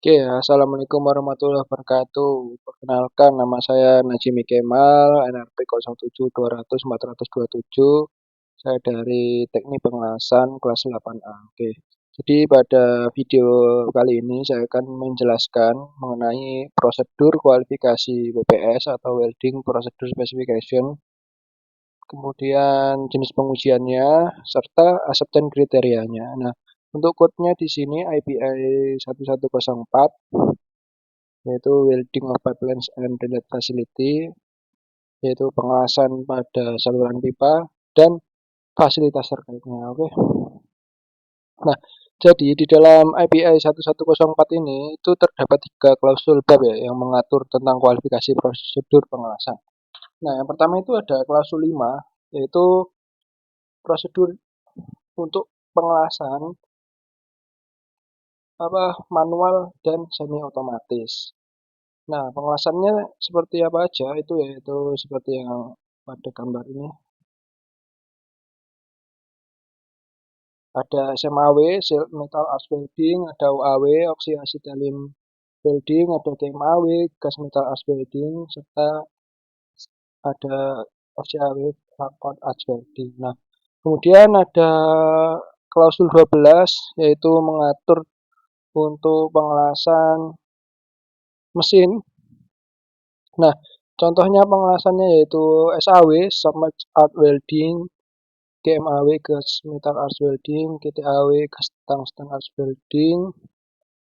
Oke, assalamualaikum warahmatullahi wabarakatuh. Perkenalkan, nama saya Najimi Kemal, NRP 07200427. Saya dari Teknik Pengawasan kelas 8A. Oke, jadi pada video kali ini saya akan menjelaskan mengenai prosedur kualifikasi WPS atau Welding Procedure Specification, kemudian jenis pengujiannya, serta acceptance kriterianya. Nah, untuk code-nya di sini IPI 1104, yaitu Welding of Pipelines and Related Facility, yaitu pengawasan pada saluran pipa dan fasilitas terkaitnya. Oke. Nah, jadi di dalam IPI 1104 ini itu terdapat 3 klausul bab ya yang mengatur tentang kualifikasi prosedur pengawasan. Nah, yang pertama itu ada klausul 5, yaitu prosedur untuk pengawasan manual dan semi otomatis. Nah, pengawasannya seperti apa aja itu yaitu seperti yang pada gambar ini. Ada SMAW, Sheet Metal Arch Welding, ada UAW, Oxy-Acetylene Welding, ada GMAW, Gas Metal Arch Welding, serta ada FCAW, Flat Arch Welding. Nah, kemudian ada klausul 12, yaitu mengatur untuk pengelasan mesin. Nah, contohnya pengelasannya yaitu SAW, Submerged Arch Welding, GMAW, Gas Metal Arch Welding, GTAW, Gas Tungsten Arch Welding.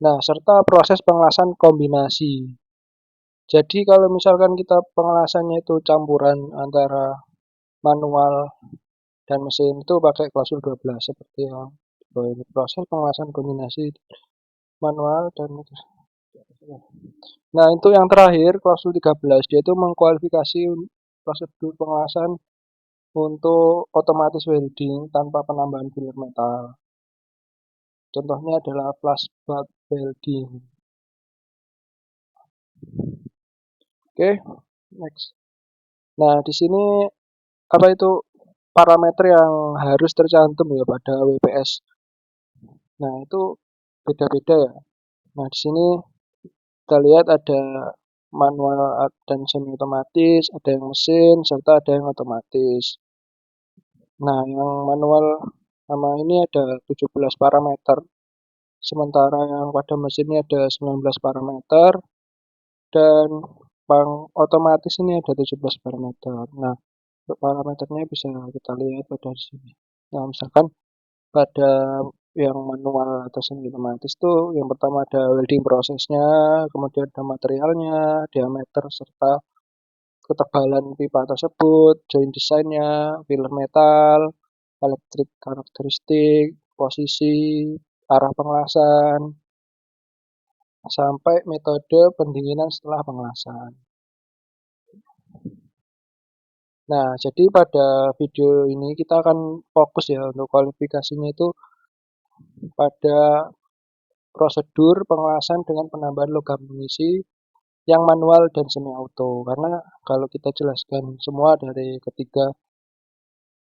Nah, serta proses pengelasan kombinasi. Jadi kalau misalkan kita pengelasannya itu campuran antara manual dan mesin itu pakai klausul 12 seperti yang ini proses pengelasan kombinasi manual dan mesin. Nah, itu yang terakhir klausul 13 dia itu mengkualifikasi prosedur pengelasan untuk otomatis welding tanpa penambahan filler metal. Contohnya adalah flash butt welding. Oke, next. Nah, di sini apa itu parameter yang harus tercantum ya pada WPS. Nah, itu beda-beda ya. Nah, di sini kita lihat ada manual dan semi otomatis, ada yang mesin, serta ada yang otomatis. Nah, yang manual sama ini ada 17 parameter, sementara yang pada mesin ini ada 19 parameter, dan yang otomatis ini ada 17 parameter. Nah, untuk parameternya bisa kita lihat pada sini. Nah, misalkan pada yang manual atau semi otomatis tuh yang pertama ada welding prosesnya, kemudian ada materialnya, diameter serta ketebalan pipa tersebut, joint desainnya, filler metal, elektrik karakteristik, posisi, arah pengelasan, sampai metode pendinginan setelah pengelasan. Nah, jadi pada video ini kita akan fokus ya untuk kualifikasinya itu pada prosedur pengelasan dengan penambahan logam mengisi yang manual dan semi auto. Karena kalau kita jelaskan semua dari ketiga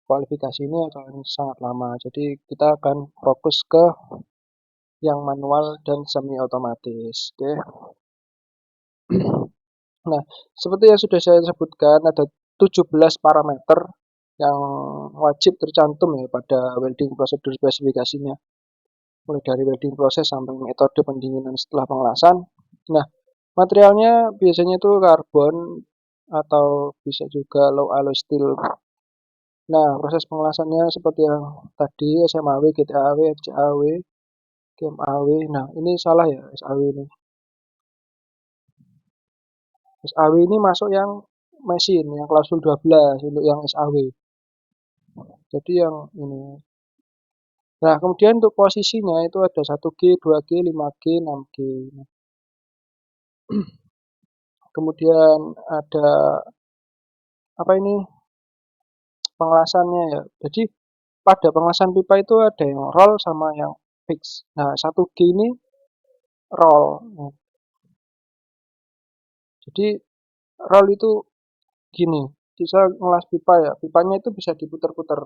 kualifikasi ini akan sangat lama. Jadi kita akan fokus ke yang manual dan semi otomatis. Oke. Nah, seperti yang sudah saya sebutkan ada 17 parameter yang wajib tercantum ya pada welding prosedur spesifikasinya. Mulai dari welding proses sampai metode pendinginan setelah pengelasan. Nah, materialnya biasanya itu karbon atau bisa juga low alloy steel. Nah, proses pengelasannya seperti yang tadi SMAW, GTAW, FCAW, GMAW. Nah, ini salah ya SAW ini. SAW ini masuk yang mesin, yang klausul 12 untuk yang SAW. Jadi yang ini. Nah, kemudian untuk posisinya itu ada 1G, 2G, 5G, 6G. Kemudian ada apa ini pengelasannya ya. Jadi pada pengelasan pipa itu ada yang roll sama yang fix. Nah, 1G ini roll. Nah, jadi roll itu gini, bisa ngelas pipa ya. Pipanya itu bisa diputar-putar.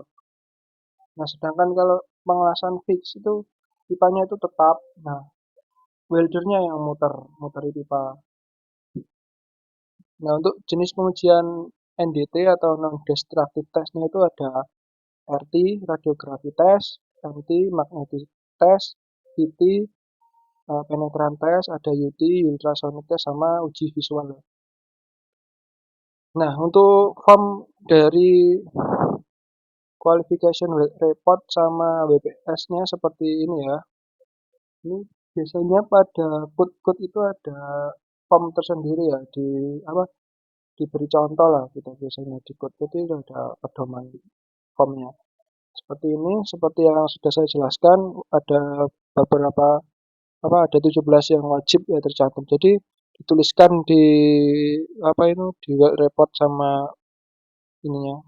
Nah, sedangkan kalau pengelasan fix itu pipanya itu tetap. Nah, weldernya yang muter pipa. Nah, untuk jenis pengujian NDT atau non-destructive testnya itu ada RT, radiography test, MT, magnetic test, PT, penetran test, ada UT, ultrasonic test, sama uji visual. Nah, untuk form dari qualification report sama WPS-nya seperti ini ya. Ini biasanya pada code-code itu ada form tersendiri ya, diberi contoh lah kita biasanya di code-code itu ada pedoman formnya. Seperti ini, seperti yang sudah saya jelaskan, ada beberapa ada 17 yang wajib ya tercantum. Jadi dituliskan di di report sama ininya.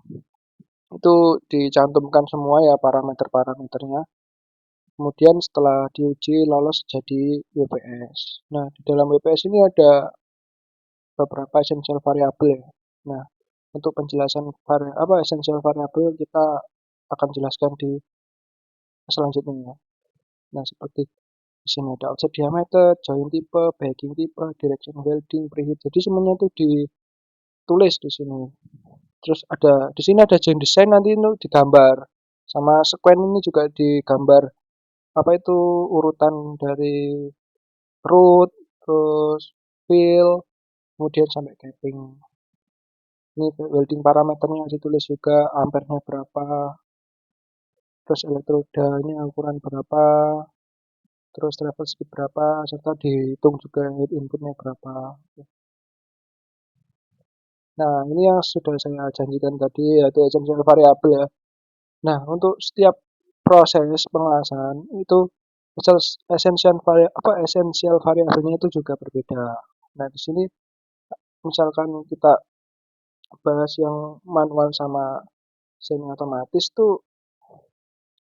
Itu dicantumkan semua ya parameter-parameternya. Kemudian setelah diuji lolos jadi WPS. Nah, di dalam WPS ini ada beberapa essential variable ya. Nah, untuk penjelasan essential variable kita akan jelaskan di selanjutnya ya. Nah, seperti di sini ada offset diameter, joint type, backing type, direction welding, preheat. Jadi semuanya itu ditulis di sini. Terus di sini ada joint design, nanti itu digambar. Sama sequence ini juga digambar urutan dari root, terus fill, kemudian sampai capping. Ini welding parameternya ditulis juga, ampernya berapa, terus elektrodanya ukuran berapa, terus travel speed berapa, serta dihitung juga heat inputnya berapa. Nah, ini yang sudah saya janjikan tadi, yaitu essential variable ya. Nah, untuk setiap proses pengelasan itu essential variabelnya itu juga berbeda. Nah, di sini misalkan kita bahas yang manual sama semi otomatis tuh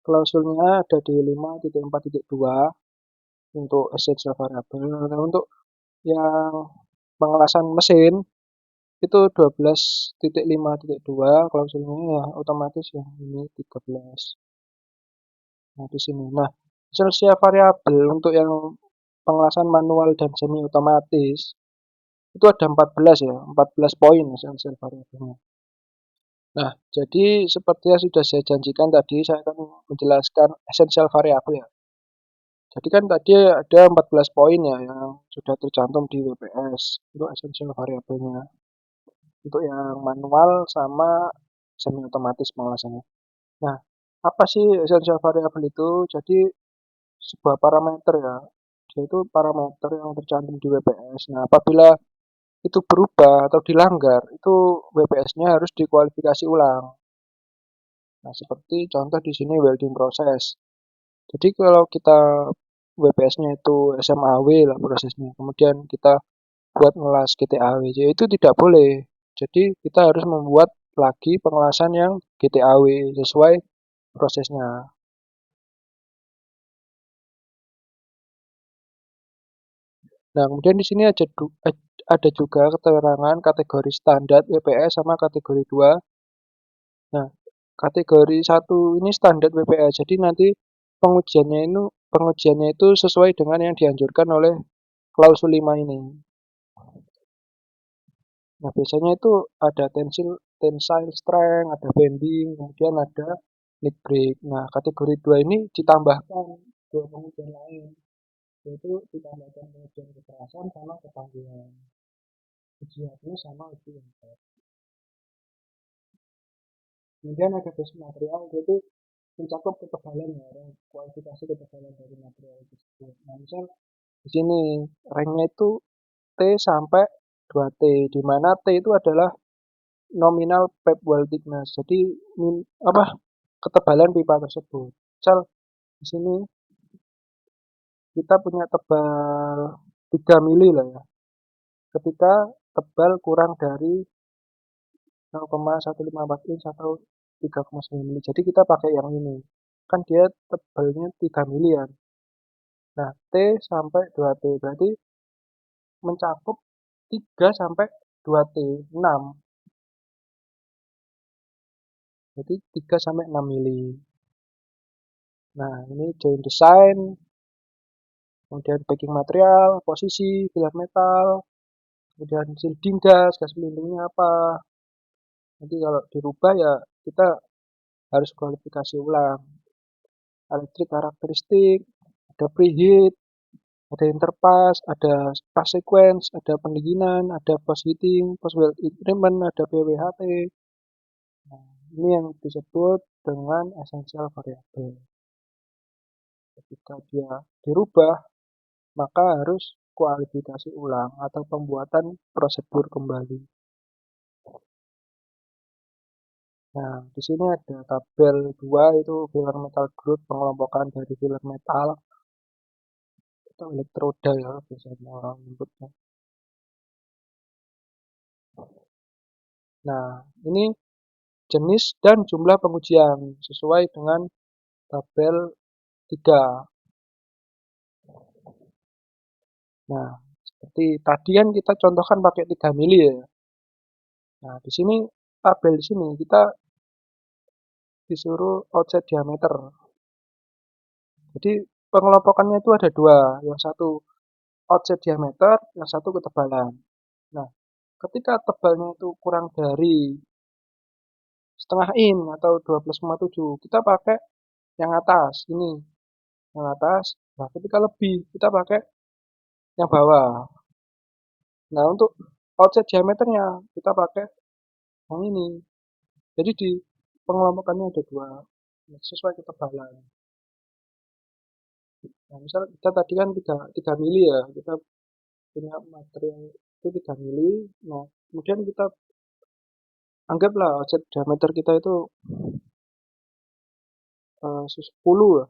klausulnya ada di 5.4.2 untuk essential variable. Nah, untuk yang pengelasan mesin itu 12.5.2 klausulnya ya otomatis yang ini 13. Nah, di sini. Nah, essential variabel untuk yang pengelasan manual dan semi otomatis itu ada 14 ya, 14 poin essential variabelnya. Nah, jadi seperti yang sudah saya janjikan tadi, saya akan menjelaskan essential variable ya. Jadi kan tadi ada 14 poin ya yang sudah tercantum di WPS untuk essential variabelnya. Untuk yang manual sama semi otomatis pengelasannya. Nah, apa sih essential variable itu? Jadi sebuah parameter ya, yaitu parameter yang tercantum di WPS. Nah, apabila itu berubah atau dilanggar, itu WPS-nya harus dikualifikasi ulang. Nah, seperti contoh di sini welding proses. Jadi kalau kita WPS-nya itu SMAW lah prosesnya, kemudian kita buat ngelas GTAW, itu tidak boleh. Jadi kita harus membuat lagi pengelasan yang GTAW sesuai prosesnya. Nah, kemudian di sini ada juga keterangan kategori standar WPS sama kategori 2. Nah, kategori 1 ini standar WPS. Jadi nanti pengujiannya itu sesuai dengan yang dianjurkan oleh klausul 5 ini. Nah, biasanya itu ada tensile strength, ada bending, kemudian ada neck break. Nah, kategori 2 ini ditambahkan dua pengujian lain, yaitu ditambahkan pengujian kekerasan sama ketangguhan. Uji hardness sama uji impact. Kemudian ada basic material, yaitu mencakup ketebalan ya, kualifikasi ketebalan dari material tersebut. Nah, misal di sini ranknya itu T sampai 2T, di mana T itu adalah nominal pipe wall thickness. Jadi ketebalan pipa tersebut. Misal di sini kita punya tebal 3 mili lah ya. Ketika tebal kurang dari 0,154 inch atau 3,9 mili. Jadi kita pakai yang ini. Kan dia tebalnya 3 milian. Nah, T sampai 2T berarti mencakup 3 sampai 2T, 6. Jadi 3 sampai 6 mili. Nah, ini joint design. kemudian backing material, posisi, filler metal, kemudian shielding gas, gas pelindungnya apa. Nanti kalau dirubah ya kita harus kualifikasi ulang. Elektrik karakteristik, ada preheat, ada interpass, ada pass sequence, ada pendinginan, ada post heating, post weld increment, ada PWHT. Nah, ini yang disebut dengan essential variable. Ketika dia dirubah, maka harus kualifikasi ulang atau pembuatan prosedur kembali. Nah, di sini ada tabel 2 itu filler metal group, pengelompokan dari filler metal atau elektroda ya biasanya orang menyebutnya. Nah, ini jenis dan jumlah pengujian sesuai dengan tabel 3. Nah, seperti tadi kan kita contohkan pakai 3 mili ya. Nah, di sini tabel di sini kita disuruh offset diameter. Jadi pengelompokannya itu ada dua, yang satu offset diameter, yang satu ketebalan. Nah, ketika tebalnya itu kurang dari setengah in atau 12,7, kita pakai yang atas ini, yang atas. Nah, ketika lebih kita pakai yang bawah. Nah, untuk offset diameternya kita pakai yang ini. Jadi di pengelompokannya ada dua, sesuai ketebalan. Nah, misal kita tadi kan 3 mili ya, kita punya material itu 3 mili. Nah, kemudian kita anggaplah offset diameter kita itu 10 ya,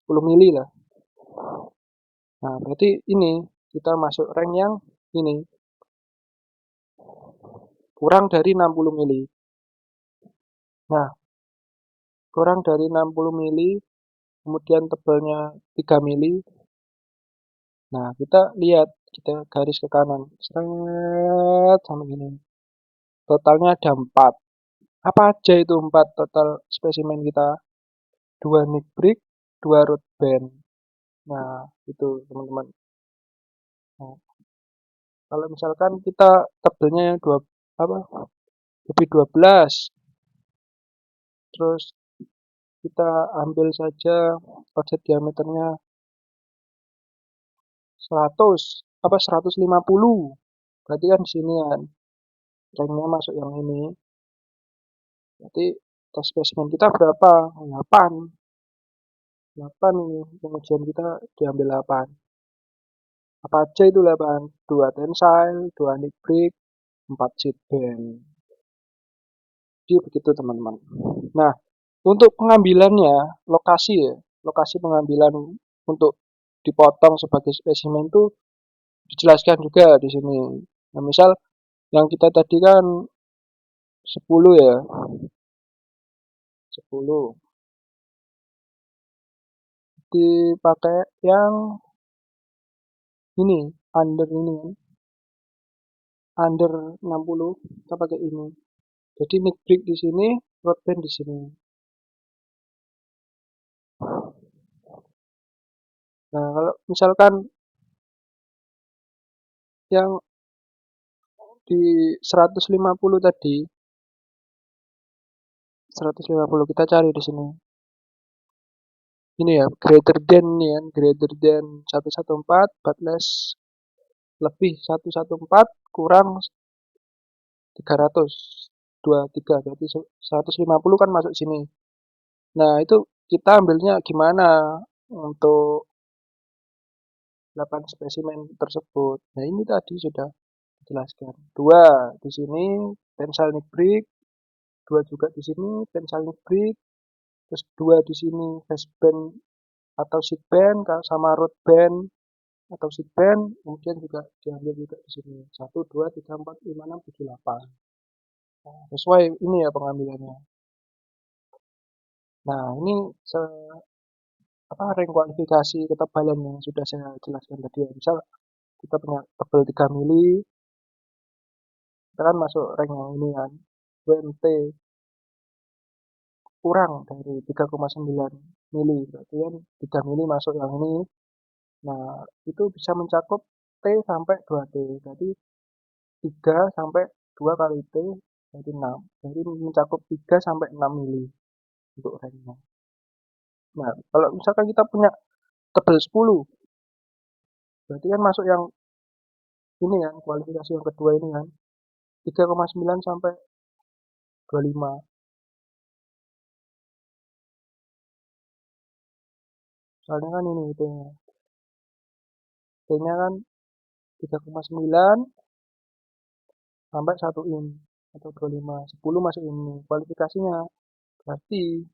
10 mili lah. Nah, berarti ini kita masuk rank yang ini kurang dari 60 mili. Nah, kurang dari 60 mili, kemudian tebalnya 3 mili. Nah, kita lihat, kita garis ke kanan, seret sama ini. Totalnya ada 4. Apa aja itu 4 total spesimen kita? 2 nick brick, 2 root band. Nah, itu teman-teman. Nah, kalau misalkan kita tebalnya yang apa? Lebih 12, terus kita ambil saja offset diameternya 100 apa 150. Berarti kan di sini kan ranknya masuk yang ini. Berarti tes spesimen kita berapa? 8. 8 ini pengujian kita diambil 8. Apa aja itu 8? 2 tensile, 2 nick break, 4 seat band. Jadi begitu teman-teman. Nah, untuk pengambilannya, lokasi ya, lokasi pengambilan untuk dipotong sebagai spesimen itu dijelaskan juga di sini. Nah, misal yang kita tadi kan 10 ya, 10. Dipakai yang ini, under ini kan, under 60, kita pakai ini. Jadi mic break di sini, road band di sini. Nah, kalau misalkan yang di 150 tadi, 150 kita cari di sini. Ini ya, greater than ini kan, greater than 114, but less lebih 114 kurang 300, 23, berarti 150 kan masuk sini. Nah, itu kita ambilnya gimana untuk 8 spesimen tersebut. Nah, ini tadi sudah dijelaskan. 2 di sini tensile nick break, 2 juga di sini tensile nick break, terus 2 di sini face band atau seat band sama road band atau seat band, kemudian juga diambil juga di sini. 1 2 3 4 5 6 7 8. Nah, sesuai ini ya pengambilannya. Nah, ini rank kualifikasi ketebalan yang sudah saya jelaskan tadi ya. Misal kita punya tebal 3 mili, kita kan masuk rank yang ini kan. WMT kurang dari 3,9 mili, berarti kan 3 mili masuk yang ini. Nah, itu bisa mencakup T sampai 2T. Jadi 3 sampai 2 kali T jadi 6. Jadi mencakup 3 sampai 6 mili untuk ranknya. Nah, kalau misalkan kita punya tebel 10, berarti kan masuk yang ini kan, kualifikasi yang kedua ini kan, 3,9 sampai 25. Soalnya kan ini T-nya. T-nya kan 3,9 sampai 1 in atau 25. 10 masuk ini. Kualifikasinya berarti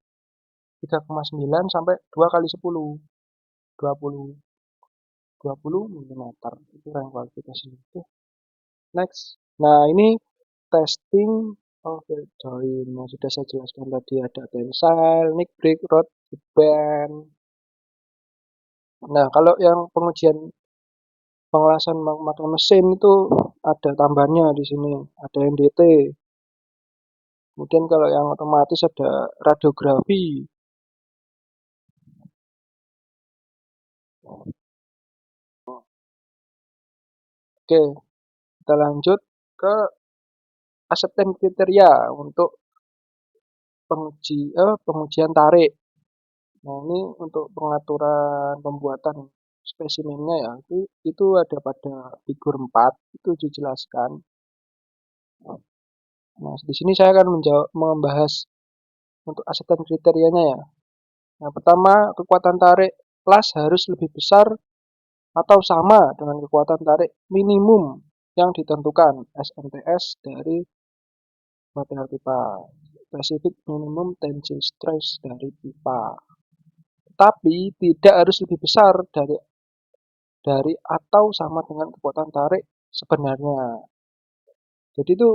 3,9 sampai 2 kali 10. 20. 20 mm. Itu rank kualifikasi. Oke, next. Nah, ini testing field join. Nah, sudah saya jelaskan tadi ada tensile, nick break, rod, band. Nah, kalau yang pengujian pengelasan memakai mesin itu ada tambahannya di sini, ada NDT. Kemudian kalau yang otomatis ada radiografi. Oke, kita lanjut ke acceptance kriteria untuk pengujian tarik. Nah, ini untuk pengaturan pembuatan spesimennya ya, itu ada pada figur 4, itu dijelaskan. Nah, di sini saya akan membahas untuk acceptance kriterianya ya. Nah, pertama, kekuatan tarik las harus lebih besar atau sama dengan kekuatan tarik minimum yang ditentukan SMTS dari material pipa. Specific minimum tensile stress dari pipa. Tapi tidak harus lebih besar dari atau sama dengan kekuatan tarik sebenarnya. Jadi itu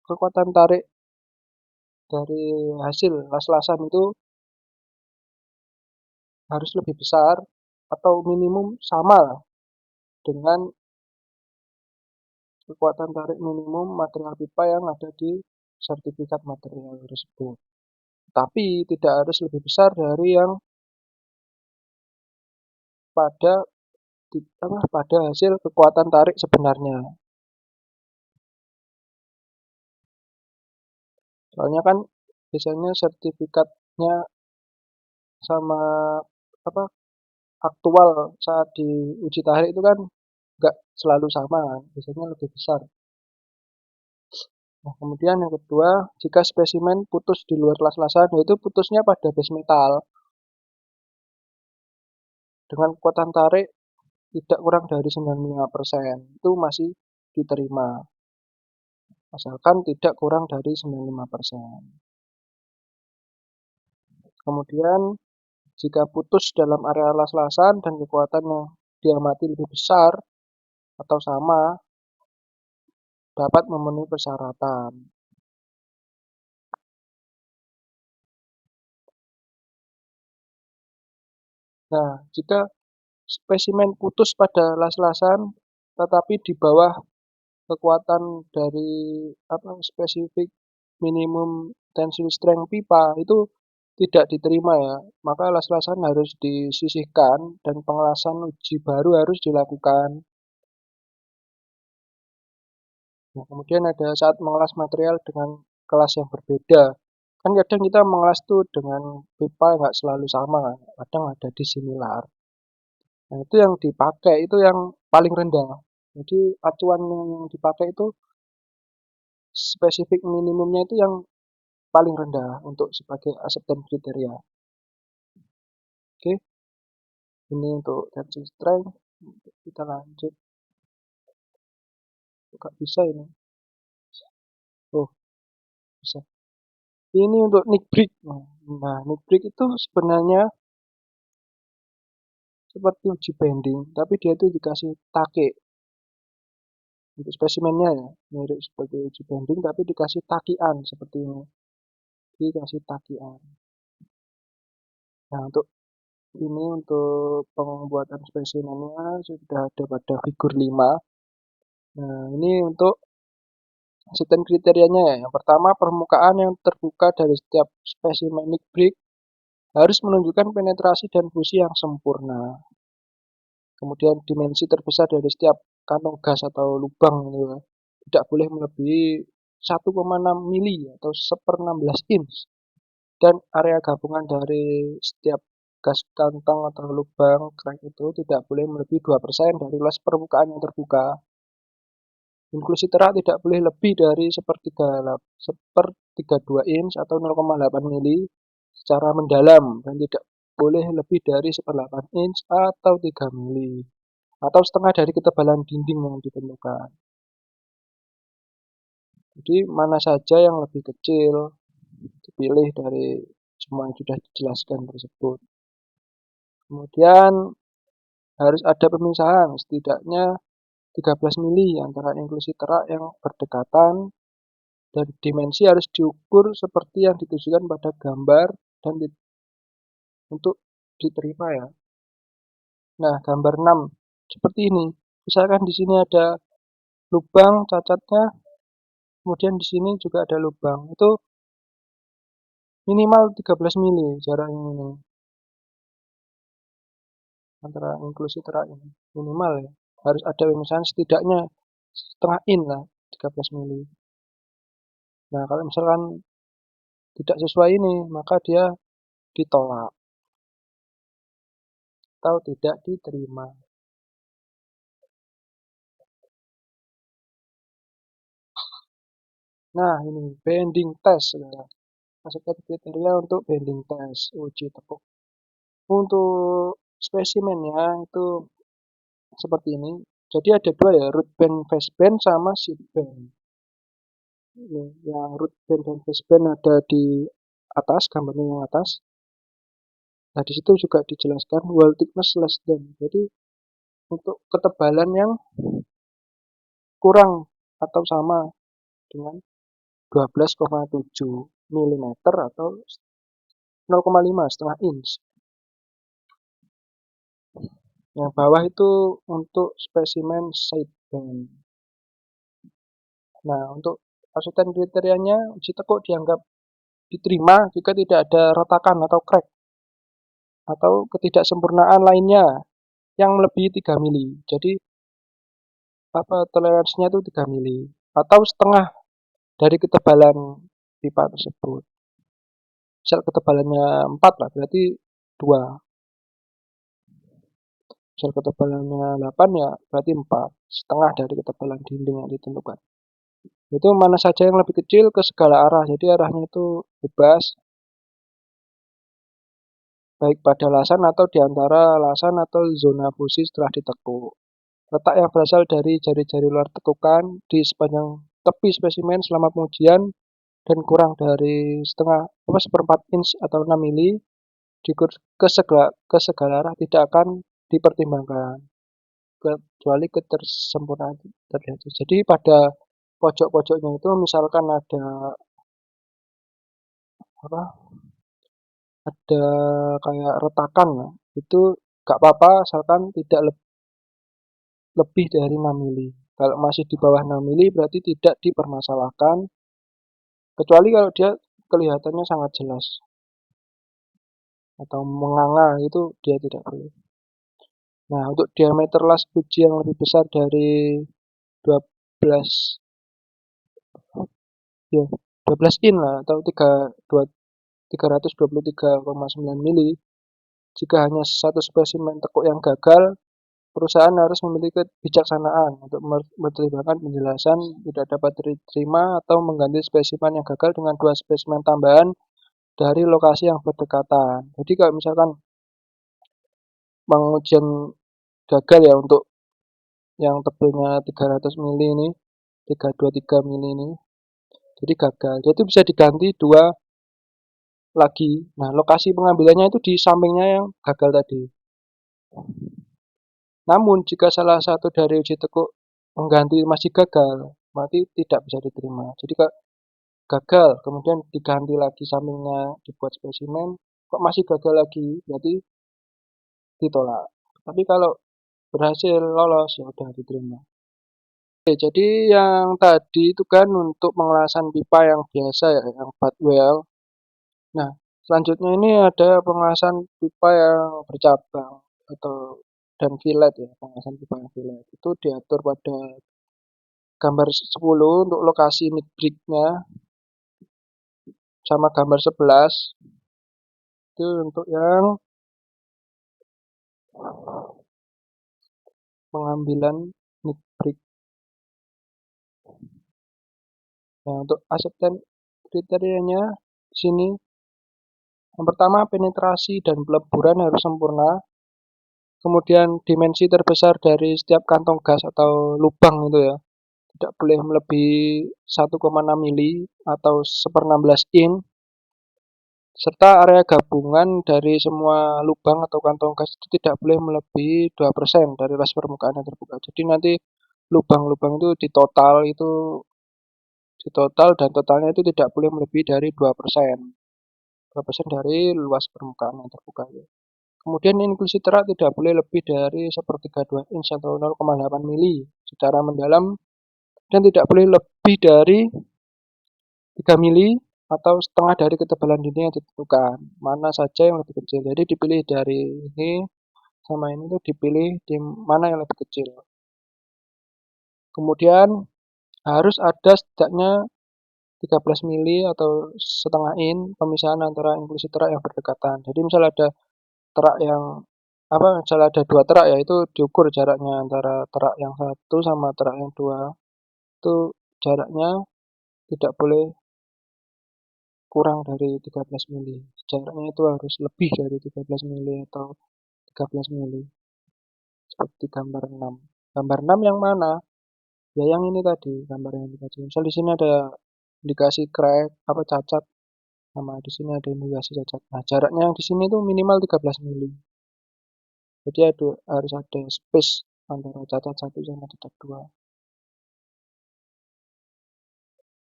kekuatan tarik dari hasil las-lasan itu harus lebih besar atau minimum sama dengan kekuatan tarik minimum material pipa yang ada di sertifikat material tersebut. Tapi tidak harus lebih besar dari yang pada pada hasil kekuatan tarik sebenarnya. Soalnya kan biasanya sertifikatnya sama apa aktual saat diuji tarik itu kan nggak selalu sama, biasanya lebih besar. Nah, kemudian yang kedua, jika spesimen putus di luar las-lasan, yaitu putusnya pada base metal dengan kekuatan tarik tidak kurang dari 95%, itu masih diterima, asalkan tidak kurang dari 95%. Kemudian, jika putus dalam area las-lasan dan kekuatannya diamati lebih besar atau sama, dapat memenuhi persyaratan. Nah, jika spesimen putus pada las-lasan tetapi di bawah kekuatan dari spesifik minimum tensile strength pipa itu tidak diterima ya, maka las-lasan harus disisihkan dan pengelasan uji baru harus dilakukan. Nah, kemudian ada saat mengelas material dengan kelas yang berbeda. Kan kadang kita mengelas tuh dengan pipa nggak selalu sama, kadang ada dissimilar. Nah, itu yang dipakai itu yang paling rendah. Jadi acuan yang dipakai itu spesifik minimumnya itu yang paling rendah untuk sebagai acceptance kriteria. Oke, ini untuk tensile strength. Kita lanjut. Nggak bisa ini. Oh, bisa. Ini untuk nick break. Nah, nick break itu sebenarnya seperti uji bending, tapi dia itu dikasih take untuk spesimennya ya, mirip seperti uji bending tapi dikasih takian seperti ini, dikasih takian. Nah, untuk pembuatan spesimennya sudah ada pada figur 5. Nah, ini untuk sistem kriterianya ya. Yang pertama, permukaan yang terbuka dari setiap spesimen nick break harus menunjukkan penetrasi dan fusi yang sempurna. Kemudian dimensi terbesar dari setiap kantong gas atau lubang gitu ya, tidak boleh melebihi 1,6 mili atau 1/16 inch. Dan area gabungan dari setiap gas kantong atau lubang crack itu tidak boleh melebihi 2% dari luas permukaan yang terbuka. Inklusi terak tidak boleh lebih dari 1/32 inch atau 0,8 mili secara mendalam dan tidak boleh lebih dari 1/8 inch atau 3 mili atau setengah dari ketebalan dinding yang ditentukan. Jadi mana saja yang lebih kecil dipilih dari semua yang sudah dijelaskan tersebut. Kemudian harus ada pemisahan setidaknya 13 mili antara inklusi terak yang berdekatan dan dimensi harus diukur seperti yang ditujukan pada gambar dan untuk diterima ya. Nah, gambar 6 seperti ini. Misalkan di sini ada lubang cacatnya, kemudian di sini juga ada lubang. Itu minimal 13 mili jarak ini antara inklusi terak ini. Minimal ya. Harus ada pemisahan setidaknya setengah in lah, 13 mili. Nah, kalau misalkan tidak sesuai ini, maka dia ditolak atau tidak diterima. Nah, ini bending test. Masukkan kriteria untuk bending test uji tekuk. Untuk spesimennya itu seperti ini. Jadi ada dua ya, root band, face band, sama seed band. Ini, yang root band dan face band ada di atas, gambarnya yang atas. Nah, di situ juga dijelaskan wall thickness less than. Jadi untuk ketebalan yang kurang atau sama dengan 12,7 mm atau 0,5 setengah inch. Yang bawah itu untuk spesimen side band. Nah, untuk pasukan kriterianya uji tekuk dianggap diterima jika tidak ada retakan atau crack atau ketidaksempurnaan lainnya yang melebihi 3 mili. Jadi toleransinya itu 3 mili atau setengah dari ketebalan pipa tersebut. Misal ketebalannya 4 lah, berarti 2. Misal ketebalannya 8 ya berarti 4. Setengah dari ketebalan dinding yang ditentukan. Itu mana saja yang lebih kecil ke segala arah. Jadi arahnya itu bebas, baik pada lasan atau di antara lasan atau zona fusi setelah ditekuk. Letak yang berasal dari jari-jari luar tekukan di sepanjang tepi spesimen selama pengujian dan kurang dari seperempat inch atau 6 mili diukur ke segala arah tidak akan dipertimbangkan kecuali ketersempurnaan terlihat. Jadi pada pojok-pojoknya itu misalkan ada kayak retakan ya, itu gak apa-apa asalkan tidak lebih dari 6 mili. Kalau masih di bawah 6 mili berarti tidak dipermasalahkan kecuali kalau dia kelihatannya sangat jelas atau menganga itu dia tidak boleh. Nah, untuk diameter las uji yang lebih besar dari 12 ya 12 in lah atau 323,9 mili. Jika hanya satu spesimen tekuk yang gagal, perusahaan harus memiliki kebijaksanaan untuk mempertimbangkan penjelasan tidak dapat diterima atau mengganti spesimen yang gagal dengan 2 spesimen tambahan dari lokasi yang berdekatan. Jadi kalau misalkan pengujian gagal ya untuk yang tebelnya 300 mili ini, 323 mili ini, jadi gagal. Jadi bisa diganti 2 lagi. Nah, lokasi pengambilannya itu di sampingnya yang gagal tadi. Namun, jika salah satu dari uji tekuk mengganti masih gagal, berarti tidak bisa diterima. Jadi gagal, kemudian diganti lagi sampingnya dibuat spesimen, kok masih gagal lagi, berarti ditolak. Tapi kalau berhasil lolos, ya udah diterima. Oke, jadi yang tadi itu kan untuk pengelasan pipa yang biasa ya, yang butt well. Nah, Selanjutnya ini ada pengasan pipa yang bercabang atau dan fillet ya, pengasan pipa yang fillet. Itu diatur pada gambar 10 untuk lokasi mid brick-nya sama gambar 11 itu untuk yang pengambilan mid brick. Nah, untuk acceptance kriterianya di sini yang pertama penetrasi dan peleburan harus sempurna. Kemudian dimensi terbesar dari setiap kantong gas atau lubang itu ya tidak boleh melebihi 1,6 mili atau 1/16 in, serta area gabungan dari semua lubang atau kantong gas itu tidak boleh melebihi 2% dari luas permukaan yang terbuka. Jadi nanti lubang-lubang itu ditotal dan totalnya itu tidak boleh melebihi dari 2%. 2% dari luas permukaan yang terbuka. Kemudian inklusi terak tidak boleh lebih dari 1/32 inch atau 0,8 mili secara mendalam dan tidak boleh lebih dari 3 mili atau setengah dari ketebalan dinding yang ditentukan. Mana saja yang lebih kecil. Jadi dipilih dari ini sama ini tuh dipilih di mana yang lebih kecil. Kemudian harus ada setidaknya 13 mili atau setengah in pemisahan antara inklusi terak yang berdekatan. Jadi misal ada terak yang misal ada dua terak ya itu diukur jaraknya antara terak yang satu sama terak yang dua. Itu jaraknya tidak boleh kurang dari 13 mili. Jaraknya itu harus lebih dari 13 mili atau 13 mili. Seperti gambar 6. Gambar 6 yang mana? Ya yang ini tadi, gambar yang tadi. Misal di sini ada indikasi crack, cacat, sama di sini ada indikasi cacat. Nah, jaraknya yang di sini itu minimal 13 mili. Jadi harus ada space antara cacat satu sama cacat dua.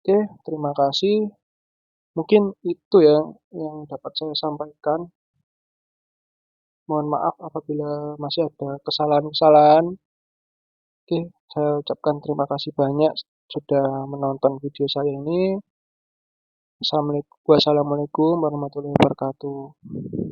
Oke, terima kasih. Mungkin itu ya yang dapat saya sampaikan. Mohon maaf apabila masih ada kesalahan-kesalahan. Oke, saya ucapkan terima kasih banyak sudah menonton video saya ini. Wassalamualaikum warahmatullahi wabarakatuh.